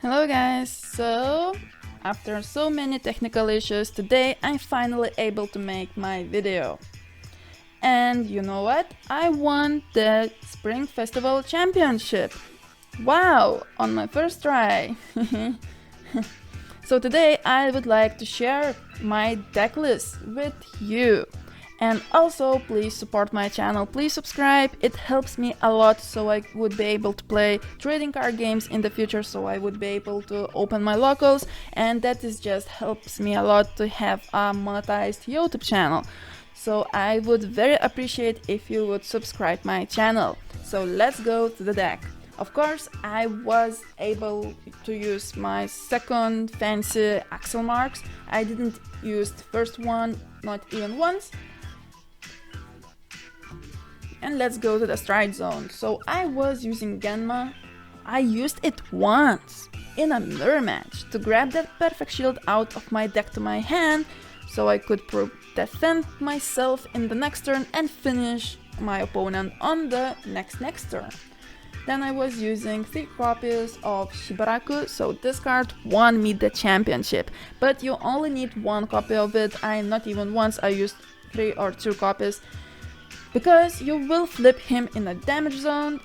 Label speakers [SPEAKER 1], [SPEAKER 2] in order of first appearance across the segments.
[SPEAKER 1] Hello guys, so after so many technical issues today I'm finally able to make my video. And you know what? I won the Spring Festival Championship! Wow, on my first try! So today I would like to share my deck list with you. And also please support my channel, please subscribe, it helps me a lot so I would be able to play trading card games in the future, so I would be able to open my locals, and that is just helps me a lot to have a monetized YouTube channel. So I would very appreciate if you would subscribe my channel. So let's go to the deck. Of course, I was able to use my second fancy axle marks. I didn't use the first one, not even once. And let's go to the stride zone. So I was using Genma. I used it once in a mirror match to grab that perfect shield out of my deck to my hand so I could defend myself in the next turn and finish my opponent on the next turn. Then I was using 3 copies of Shibaraku, so this card won me the championship. But you only need 1 copy of it. Not even once I used 3 or 2 copies. Because you will flip him in a damage zone,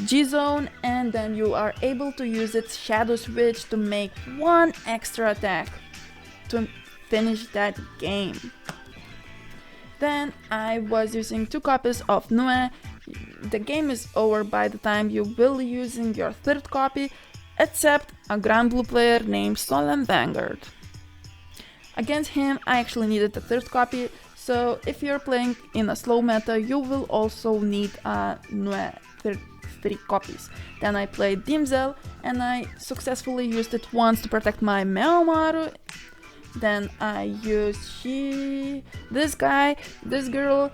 [SPEAKER 1] G zone, and then you are able to use its Shadow Switch to make 1 extra attack to finish that game. Then I was using 2 copies of Nue. The game is over by the time you will be using your 3rd copy, except a Grand Blue player named Solemn Vanguard. Against him I actually needed a 3rd copy. So if you're playing in a slow meta, you will also need a Nue 3 copies. Then I played Dimzel and I successfully used it once to protect my Meomaru. Then I used this guy, this girl.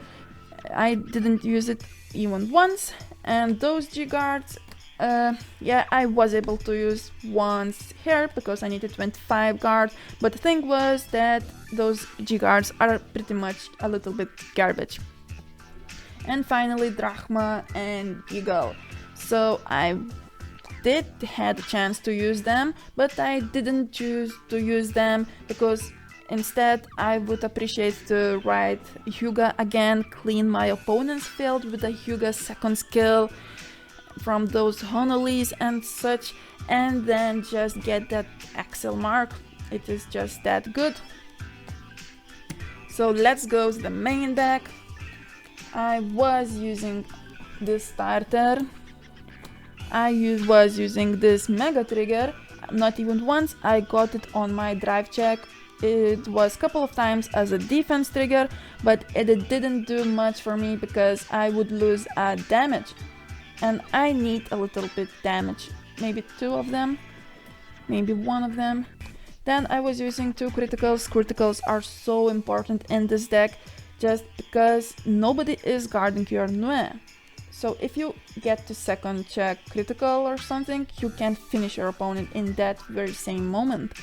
[SPEAKER 1] I didn't use it even once. And those G-guards, I was able to use once here because I needed 25 guard, but the thing was that those G-guards are pretty much a little bit garbage. And finally Drachma and Eagle. So I did had a chance to use them, but I didn't choose to use them because instead I would appreciate to ride Hyuga again, clean my opponent's field with a Hyuga 2nd skill from those Honolis and such, and then just get that axle mark. It is just that good. So let's go to the main deck. I was using this starter. I was using this Mega Trigger. Not even once I got it on my drive check. It was a couple of times as a defense trigger, but it didn't do much for me because I would lose damage. And I need a little bit damage, maybe 2 of them, maybe 1 of them. Then I was using 2 criticals. Criticals are so important in this deck just because nobody is guarding your Nue. So if you get to 2nd check critical or something, you can finish your opponent in that very same moment.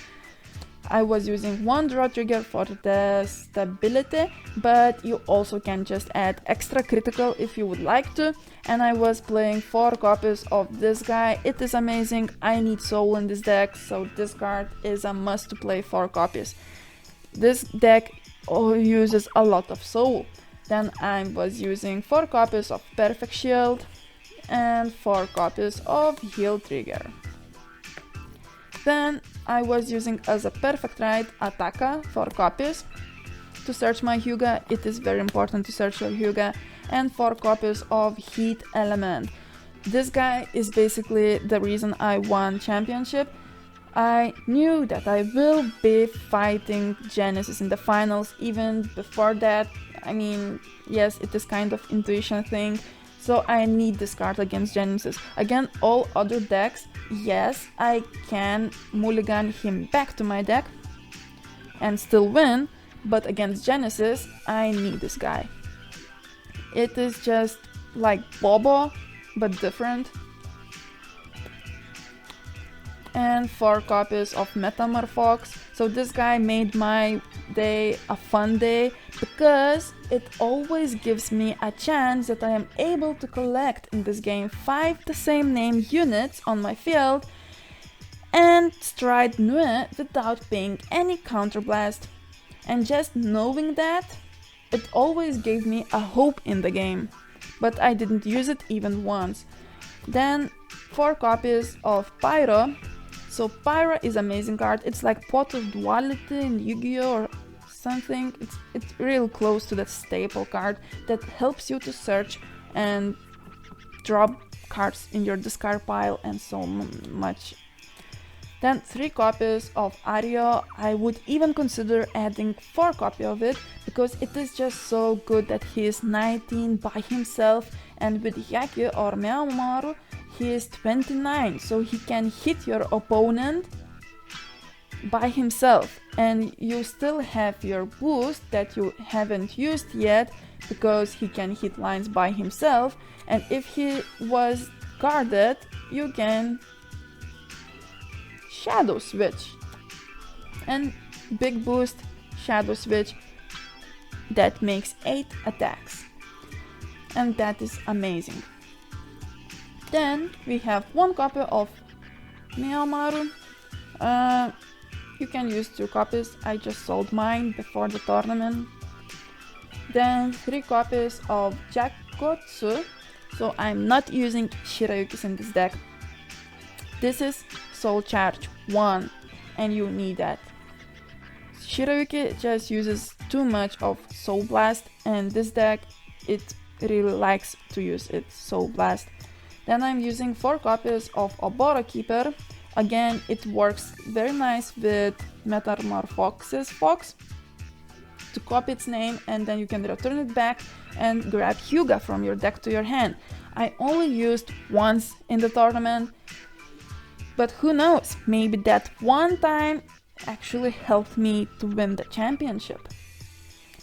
[SPEAKER 1] I was using 1 draw trigger for the stability, but you also can just add extra critical if you would like to. And I was playing 4 copies of this guy. It is amazing. I need soul in this deck, so this card is a must to play 4 copies. This deck uses a lot of soul. Then I was using 4 copies of Perfect Shield and 4 copies of Heal Trigger. Then I was using as a perfect ride Ataka 4 copies. To search my Hyuga, it is very important to search your Hyuga, and 4 copies of Heat Element. This guy is basically the reason I won championship. I knew that I will be fighting Genesis in the finals. Even before that, yes, it is kind of intuition thing. So I need this card against Genesis. Again, all other decks, yes, I can mulligan him back to my deck and still win, but against Genesis, I need this guy. It is just like Bobo, but different. And 4 copies of Metamorphox. So this guy made my day a fun day because it always gives me a chance that I am able to collect in this game 5 the same name units on my field and stride Nue without paying any counterblast. And just knowing that, it always gave me a hope in the game, but I didn't use it even once. Then 4 copies of Pyro. So Pyro is amazing card. It's like Pot of Duality in Yu-Gi-Oh or something. It's real close to that staple card that helps you to search and drop cards in your discard pile and so much. Then 3 copies of Ario. I would even consider adding 4 copies of it because it is just so good that he is 19 by himself, and with Hyakki or Meomaru he is 29, so he can hit your opponent by himself, and you still have your boost that you haven't used yet because he can hit lines by himself, and if he was guarded you can Shadow Switch and big boost Shadow Switch that makes 8 attacks, and that is amazing. Then we have 1 copy of Meomaru. You can use 2 copies, I just sold mine before the tournament. Then 3 copies of Jakotsu, so I'm not using Shirayukis in this deck. This is Soul Charge 1 and you need that. Shirayuki just uses too much of Soul Blast, and this deck it really likes to use its Soul Blast. Then I'm using 4 copies of Oboro Keeper. Again, it works very nice with Metamorphosis Fox to copy its name, and then you can return it back and grab Hyuga from your deck to your hand. I only used once in the tournament, but who knows, maybe that one time actually helped me to win the championship.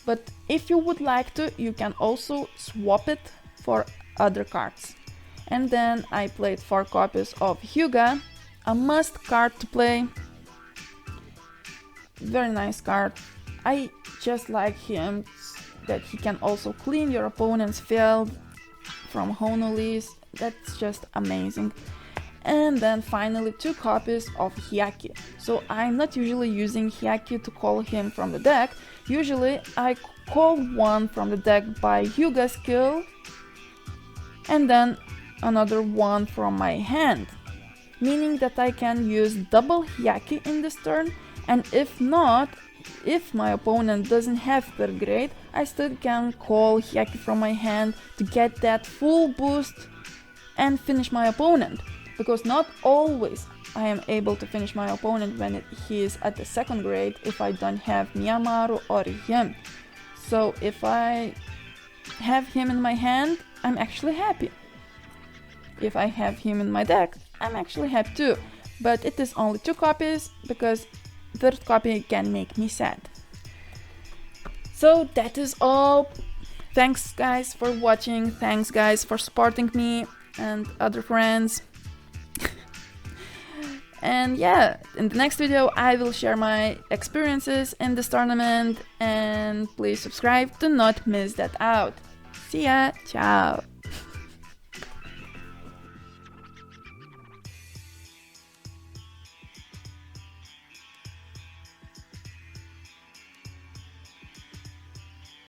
[SPEAKER 1] But if you would like to, you can also swap it for other cards. And then I played 4 copies of Hyuga, a must card to play. Very nice card. I just like him that he can also clean your opponent's field from Honolis. That's just amazing. And then finally 2 copies of Hyakki. So I'm not usually using Hyakki to call him from the deck. Usually I call one from the deck by Hyuga skill and then another one from my hand, meaning that I can use double Hyakki in this turn, and if not, if my opponent doesn't have third grade, I still can call Hyakki from my hand to get that full boost and finish my opponent, because not always I am able to finish my opponent when he is at the 2nd grade if I don't have Miyamaru or him. So if I have him in my hand, I'm actually happy. If I have him in my deck, I'm actually happy too, but it is only 2 copies because 3rd copy can make me sad. So that is all. Thanks guys for watching, thanks guys for supporting me and other friends. And yeah, in the next video I will share my experiences in this tournament, and please subscribe to not miss that out. See ya, ciao!